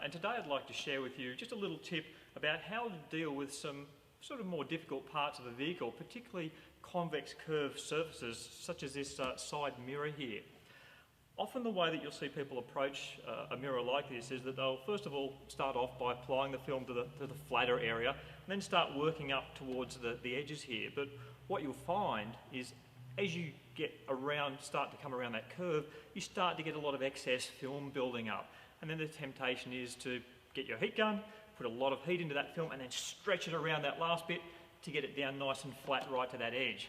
and today I'd like to share with you just a little tip about how to deal with some sort of more difficult parts of a vehicle, particularly convex curved surfaces such as this side mirror here. Often the way that you'll see people approach a mirror like this is that they'll first of all start off by applying the film to the flatter area and then start working up towards the edges here. But what you'll find is as you start to come around that curve, you start to get a lot of excess film building up. And then the temptation is to get your heat gun, put a lot of heat into that film and then stretch it around that last bit to get it down nice and flat right to that edge.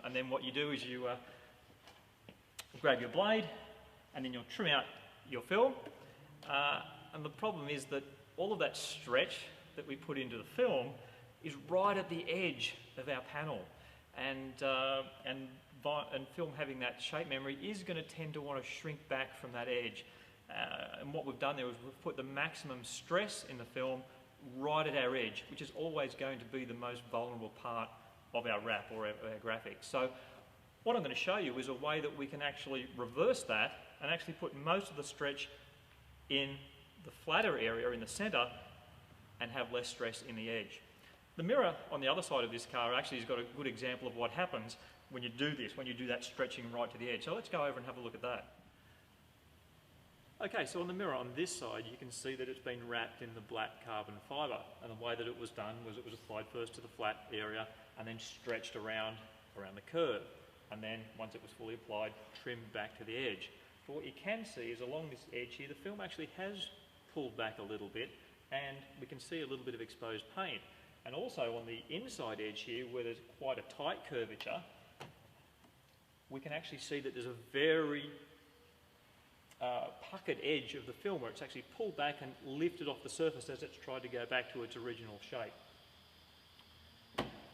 And then what you do is you grab your blade and then you'll trim out your film. And the problem is that all of that stretch that we put into the film is right at the edge of our panel. And film having that shape memory is going to tend to want to shrink back from that edge. And what we've done there is we've put the maximum stress in the film right at our edge, which is always going to be the most vulnerable part of our wrap or our graphics. So what I'm going to show you is a way that we can actually reverse that and actually put most of the stretch in the flatter area in the centre and have less stress in the edge. The mirror on the other side of this car actually has got a good example of what happens when you do this, when you do that stretching right to the edge. So let's go over and have a look at that. Okay, so on the mirror on this side you can see that it's been wrapped in the black carbon fibre, and the way that it was done was it was applied first to the flat area and then stretched around the curve, and then once it was fully applied, trimmed back to the edge. But what you can see is along this edge here the film actually has pulled back a little bit and we can see a little bit of exposed paint. And also on the inside edge here where there's quite a tight curvature, we can actually see that there's a very puckered edge of the film where it's actually pulled back and lifted off the surface as it's tried to go back to its original shape.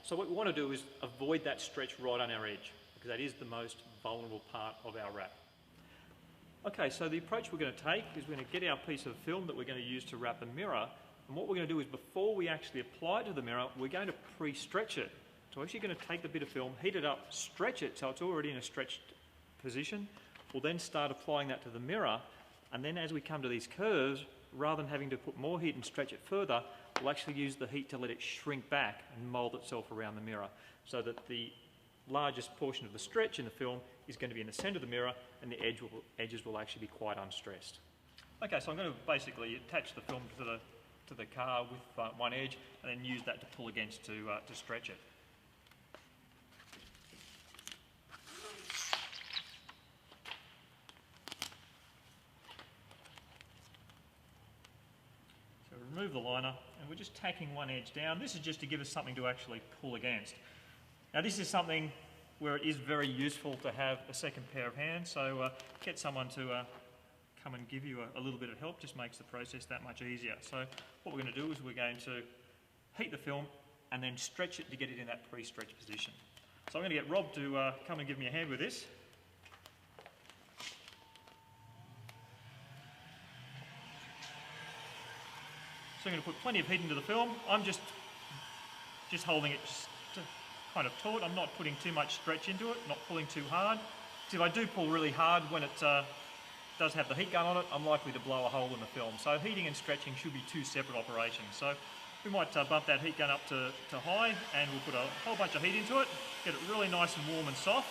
So what we want to do is avoid that stretch right on our edge, because that is the most vulnerable part of our wrap. Okay, so the approach we're going to take is we're going to get our piece of film that we're going to use to wrap the mirror, and what we're going to do is before we actually apply it to the mirror, we're going to pre-stretch it. So we're actually going to take the bit of film, heat it up, stretch it so it's already in a stretched position. We'll then start applying that to the mirror, and then as we come to these curves, rather than having to put more heat and stretch it further, we'll actually use the heat to let it shrink back and mould itself around the mirror, so that the largest portion of the stretch in the film is going to be in the centre of the mirror and the edges will actually be quite unstressed. Okay, so I'm going to basically attach the film to the car with one edge and then use that to pull against to stretch it. So remove the liner and we're just tacking one edge down. This is just to give us something to actually pull against. Now this is something where it is very useful to have a second pair of hands, so get someone to come and give you a little bit of help, just makes the process that much easier. So what we're going to do is we're going to heat the film and then stretch it to get it in that pre-stretch position. So I'm going to get Rob to come and give me a hand with this. So I'm going to put plenty of heat into the film. I'm just holding it kind of taut. I'm not putting too much stretch into it, not pulling too hard. Because if I do pull really hard when it does have the heat gun on it, I'm likely to blow a hole in the film. So heating and stretching should be two separate operations. So we might bump that heat gun up to high and we'll put a whole bunch of heat into it, get it really nice and warm and soft.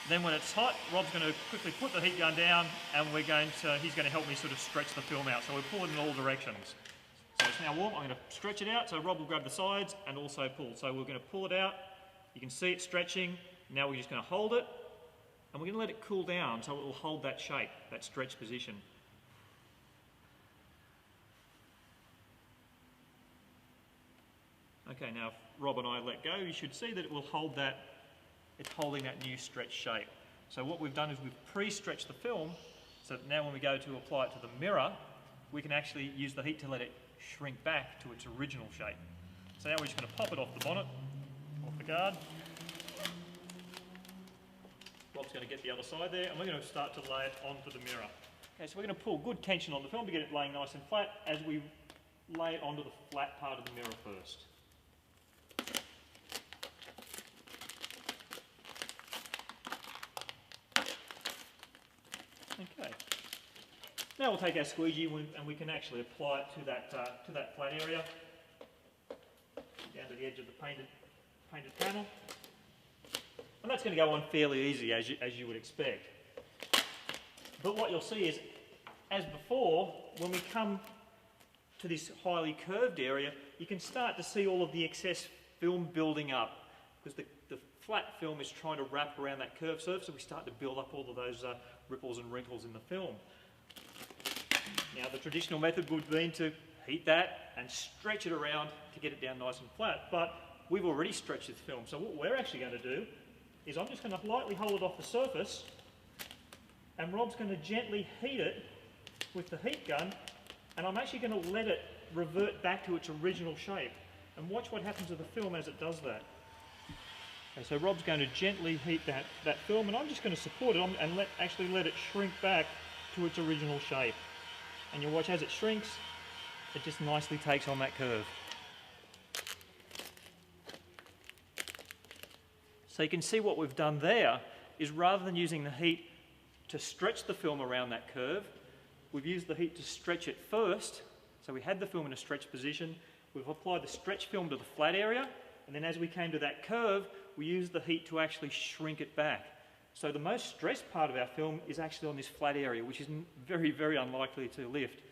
Then when it's hot, Rob's going to quickly put the heat gun down and he's going to help me sort of stretch the film out. So we pull it in all directions. So it's now warm, I'm going to stretch it out, so Rob will grab the sides and also pull. So we're going to pull it out, you can see it stretching, now we're just going to hold it, and we're going to let it cool down so it will hold that shape, that stretched position. Okay, now if Rob and I let go, you should see that it will hold that, it's holding that new stretched shape. So what we've done is we've pre-stretched the film, so that now when we go to apply it to the mirror, we can actually use the heat to let it shrink back to its original shape. So now we're just going to pop it off the bonnet, off the guard. Rob's going to get the other side there and we're going to start to lay it onto the mirror. Okay, so we're going to pull good tension on the film to get it laying nice and flat as we lay it onto the flat part of the mirror first. Okay. Now we'll take our squeegee and we can actually apply it to that flat area, down to the edge of the painted panel. And that's going to go on fairly easy, as you would expect. But what you'll see is, as before, when we come to this highly curved area, you can start to see all of the excess film building up, because the flat film is trying to wrap around that curved surface, so we start to build up all of those ripples and wrinkles in the film. Now, the traditional method would have been to heat that and stretch it around to get it down nice and flat, but we've already stretched this film, so what we're actually going to do is I'm just going to lightly hold it off the surface, and Rob's going to gently heat it with the heat gun, and I'm actually going to let it revert back to its original shape. And watch what happens to the film as it does that. Okay, so Rob's going to gently heat that film, and I'm just going to support it and actually let it shrink back to its original shape. And you'll watch as it shrinks, it just nicely takes on that curve. So you can see what we've done there is, rather than using the heat to stretch the film around that curve, we've used the heat to stretch it first. So we had the film in a stretched position, we've applied the stretch film to the flat area, and then as we came to that curve, we used the heat to actually shrink it back. So the most stressed part of our film is actually on this flat area, which is very, very unlikely to lift.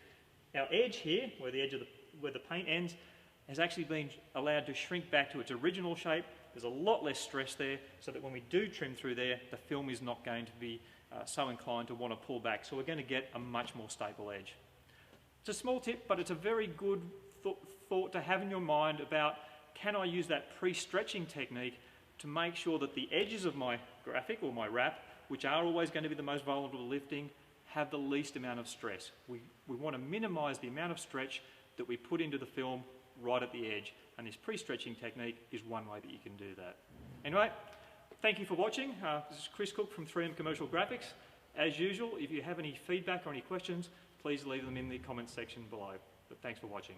Our edge here, where the paint ends, has actually been allowed to shrink back to its original shape. There's a lot less stress there, so that when we do trim through there, the film is not going to be so inclined to want to pull back. So we're going to get a much more stable edge. It's a small tip, but it's a very good thought to have in your mind about, can I use that pre-stretching technique to make sure that the edges of my graphic or my wrap, which are always going to be the most vulnerable to lifting, have the least amount of stress. We want to minimise the amount of stretch that we put into the film right at the edge, and this pre-stretching technique is one way that you can do that. Anyway, thank you for watching. This is Chris Cook from 3M Commercial Graphics. As usual, if you have any feedback or any questions, please leave them in the comments section below. But thanks for watching.